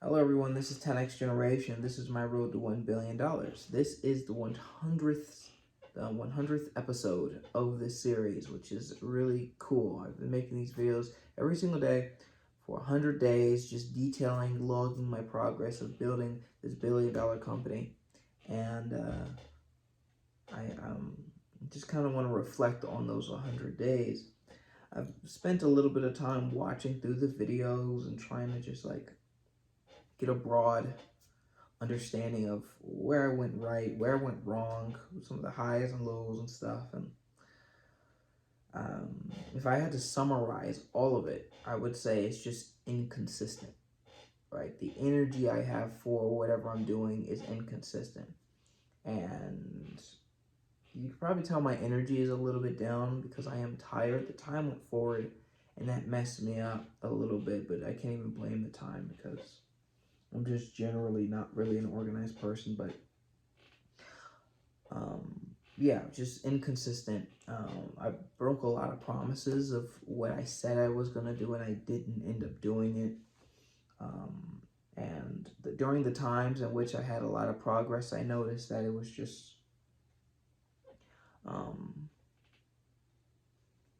Hello everyone, this is 10X Generation. This is my road to $1 billion. This is the 100th episode of this series, which is really cool. I've been making these videos every single day for 100 days, just detailing, logging my progress of building this $1 billion company. And I just kind of want to reflect on those 100 days. I've spent a little bit of time watching through the videos and trying to just get a broad understanding of where I went right, where I went wrong, some of the highs and lows and stuff. And if I had to summarize all of it, I would say it's just inconsistent, right? The energy I have for whatever I'm doing is inconsistent. And you can probably tell my energy is a little bit down because I am tired. The time went forward and that messed me up a little bit, but I can't even blame the time because I'm just generally not really an organized person, but yeah, just inconsistent. I broke a lot of promises of what I said I was going to do, and I didn't end up doing it. During the times in which I had a lot of progress, I noticed that it was just,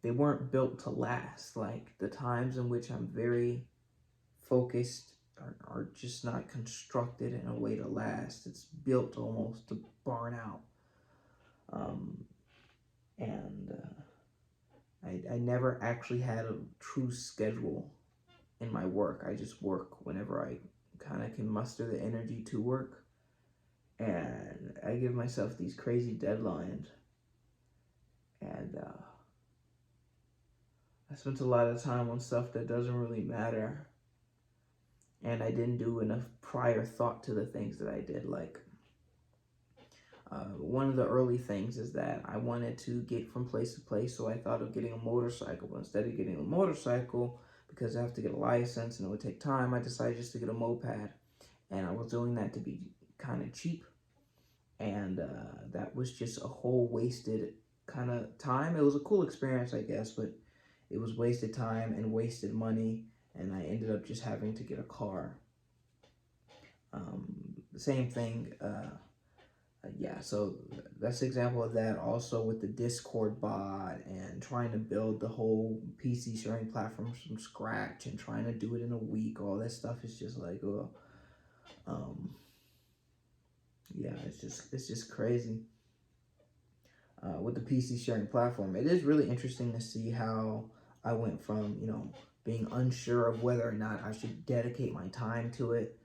they weren't built to last. Like the times in which I'm very focused are just not constructed in a way to last. It's built almost to burn out. I never actually had a true schedule in my work. I just work whenever I kind of can muster the energy to work. And I give myself these crazy deadlines. And I spent a lot of time on stuff that doesn't really matter. And I didn't do enough prior thought to the things that I did. Like, one of the early things is that I wanted to get from place to place, so I thought of getting a motorcycle. But instead of getting a motorcycle, because I have to get a license and it would take time, I decided just to get a moped. And I was doing that to be kind of cheap. And that was just a whole wasted kind of time. It was a cool experience, I guess, but it was wasted time and wasted money. And I ended up just having to get a car. The same thing. Yeah, so that's an example of that. Also with the Discord bot and trying to build the whole PC sharing platform from scratch and trying to do it in a week. All that stuff is just like, yeah, it's just crazy. With the PC sharing platform, it is really interesting to see how I went from being unsure of whether or not I should dedicate my time to it,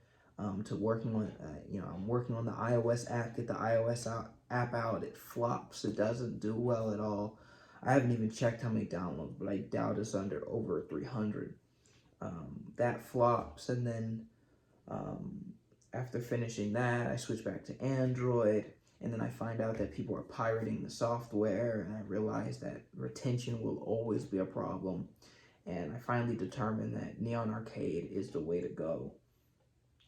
to working on, I'm working on the iOS app, get the iOS app out, it flops, it doesn't do well at all. I haven't even checked how many downloads, but I doubt it's under over 300. That flops, and then after finishing that, I switch back to Android, and then I find out that people are pirating the software, and I realize that retention will always be a problem. And I finally determined that Neon Arcade is the way to go.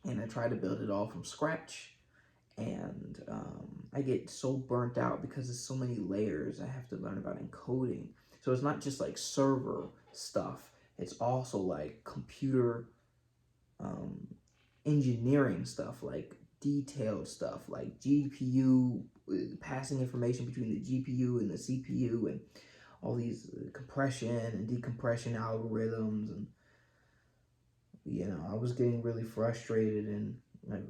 And I try to build it all from scratch. And I get so burnt out because there's so many layers I have to learn about encoding. So it's not just like server stuff. It's also like computer engineering stuff, like detailed stuff, like GPU, passing information between the GPU and the CPU, and all these compression and decompression algorithms. And I was getting really frustrated, and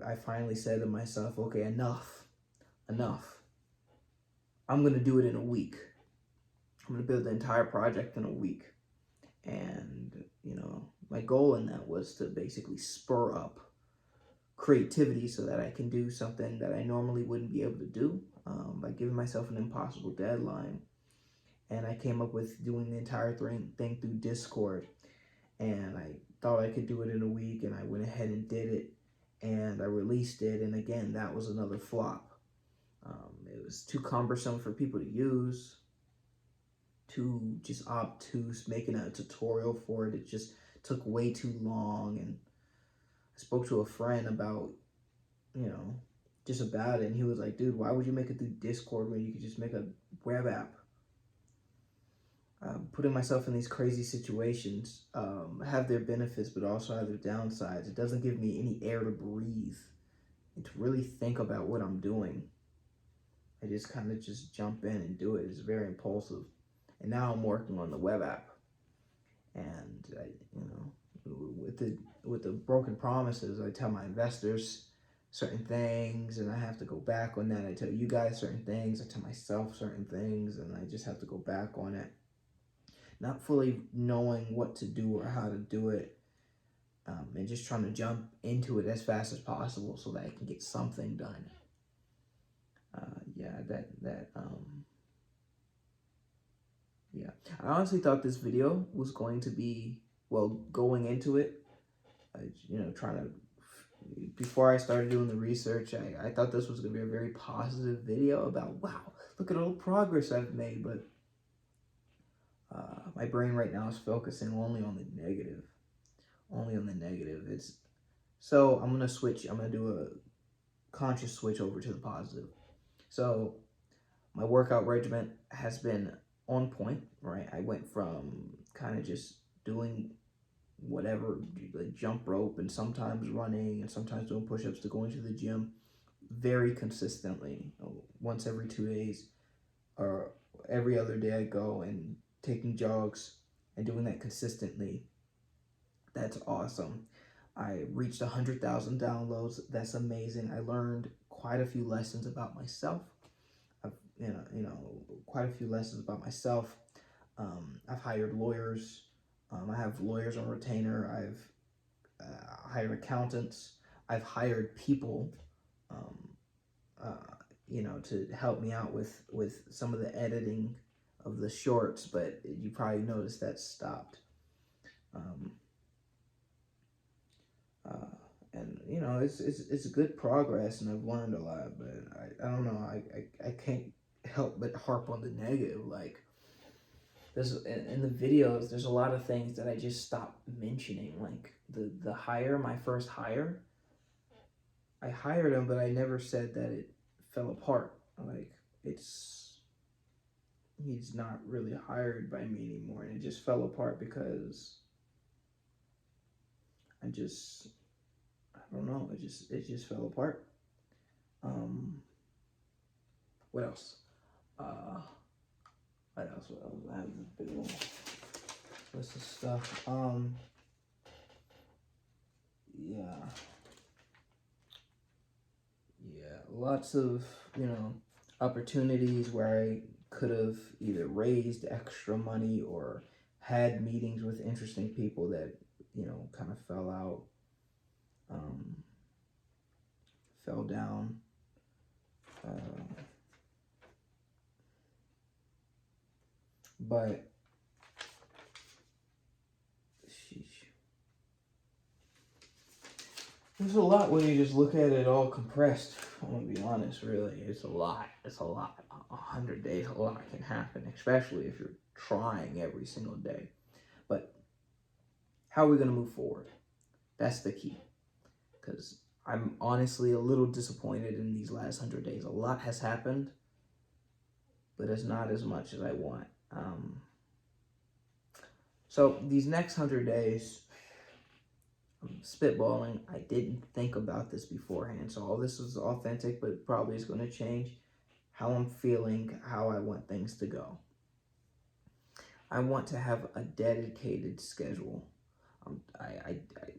I finally said to myself, okay, enough. I'm gonna do it in a week. I'm gonna build the entire project in a week. And my goal in that was to basically spur up creativity so that I can do something that I normally wouldn't be able to do, by giving myself an impossible deadline. And I came up with doing the entire thing through Discord. And I thought I could do it in a week, and I went ahead and did it. And I released it, and again, that was another flop. It was too cumbersome for people to use, too just obtuse, making a tutorial for it. It just took way too long, and I spoke to a friend about, just about it, and he was like, dude, why would you make it through Discord when you could just make a web app? putting myself in these crazy situations have their benefits, but also have their downsides. It doesn't give me any air to breathe and to really think about what I'm doing. I just kind of just jump in and do it. It's very impulsive. And now I'm working on the web app, and with the broken promises, I tell my investors certain things, and I have to go back on that. I tell you guys certain things. I tell myself certain things, and I just have to go back on it. Not fully knowing what to do or how to do it, and just trying to jump into it as fast as possible so that I can get something done. Yeah. I honestly thought this video was going to be, well, going into it, trying to, before I started doing the research, I thought this was going to be a very positive video about, wow, look at all the progress I've made, but my brain right now is focusing only on the negative. Only on the negative. So I'm going to do a conscious switch over to the positive. So my workout regimen has been on point, right? I went from kind of just doing whatever, like jump rope and sometimes running and sometimes doing push-ups, to going to the gym very consistently, once every 2 days or every other day. I go and taking jogs and doing that consistently. That's awesome. I reached 100,000 downloads. That's amazing. I learned quite a few lessons about myself. Quite a few lessons about myself. I've hired lawyers. I have lawyers on retainer. I've hired accountants. I've hired people, to help me out with some of the editing of the shorts, but you probably noticed that stopped. And it's good progress, and I've learned a lot, but I don't know, I can't help but harp on the negative. Like, there's in the videos, there's a lot of things that I just stopped mentioning, like the hire, my first hire. I hired him, but I never said that it fell apart. Like, he's not really hired by me anymore, and it just fell apart because I don't know. It just fell apart. What else? What else? I have a big old list of stuff. Yeah. Lots of opportunities where I could have either raised extra money or had meetings with interesting people that kind of fell out. Fell down. But sheesh. There's a lot when you just look at it all compressed. I'm gonna be honest, really. It's a lot. 100 days, a lot can happen, especially if you're trying every single day. But how are we gonna move forward? That's the key. Because I'm honestly a little disappointed in these last 100 days. A lot has happened, but it's not as much as I want. So these next 100 days, I'm spitballing. I didn't think about this beforehand, so all this is authentic, but probably is going to change how I'm feeling, how I want things to go. I want to have a dedicated schedule.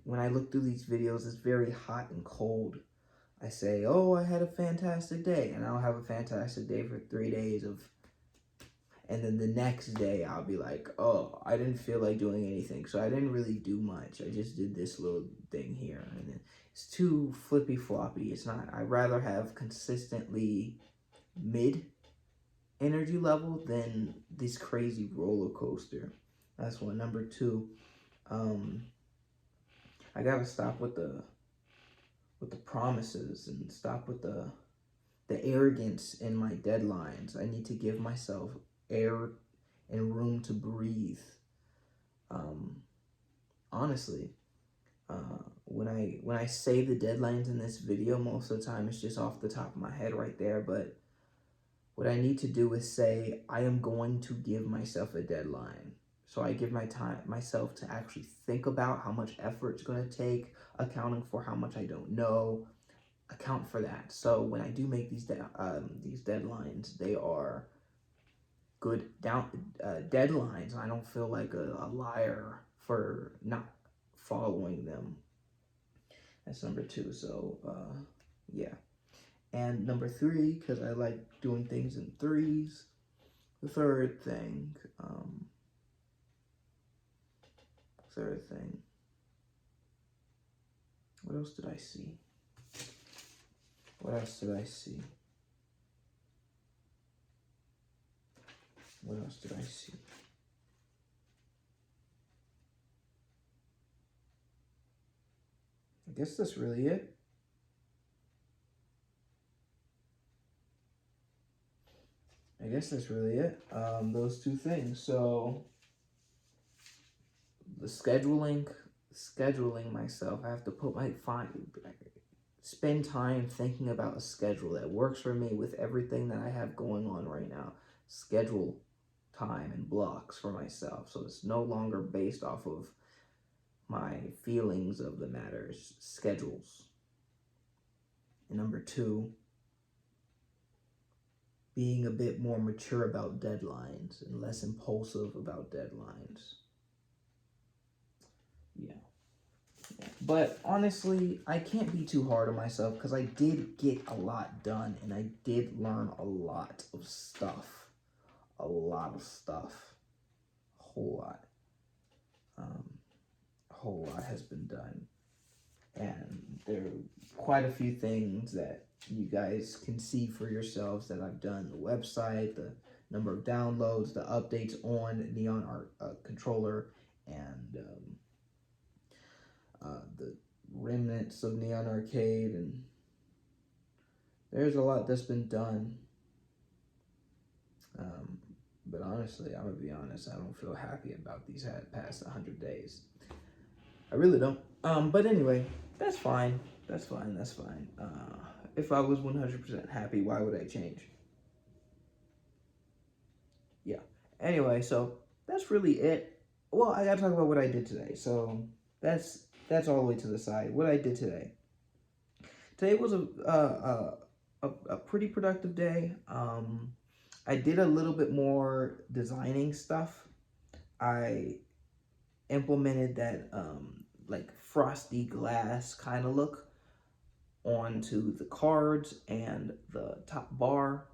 When I look through these videos, it's very hot and cold. I say, oh, I had a fantastic day, and I'll have a fantastic day for 3 days and then the next day I'll be like, oh, I didn't feel like doing anything, so I didn't really do much. I just did this little thing here, and then it's too flippy floppy. It's not. I'd rather have consistently mid energy level than this crazy roller coaster. That's one. Number two, I gotta stop with the promises and stop with the arrogance in my deadlines. I need to give myself air and room to breathe. Honestly, when I say the deadlines in this video, most of the time it's just off the top of my head right there. But what I need to do is say, I am going to give myself a deadline. So I give myself to actually think about how much effort it's going to take, accounting for how much I don't know, account for that. So when I do make these deadlines, they are good deadlines. I don't feel like a liar for not following them. That's number two. So yeah. And number three, because I like doing things in threes. The third thing, what else did I see? What else did I see? What else did I see? I guess that's really it. I guess that's really it. Those two things. So the scheduling myself. I have to spend time thinking about a schedule that works for me with everything that I have going on right now. Schedule time and blocks for myself, so it's no longer based off of my feelings of the matters. Schedules. And number two, being a bit more mature about deadlines and less impulsive about deadlines. Yeah. But honestly, I can't be too hard on myself because I did get a lot done and I did learn a lot of stuff. A lot of stuff. A whole lot. A whole lot has been done. And there are quite a few things that you guys can see for yourselves that I've done. The website, the number of downloads, the updates on Neon Art controller, and the remnants of Neon Arcade, and there's a lot that's been done. But honestly, I'm gonna be honest, I don't feel happy about these past 100 days. I really don't. But anyway, that's fine. That's fine. That's fine. If I was 100% happy, why would I change? Yeah. Anyway, so that's really it. Well, I gotta talk about what I did today. So that's all the way to the side. What I did today. Today was a pretty productive day. I did a little bit more designing stuff. I implemented that like frosty glass kind of look onto the cards and the top bar.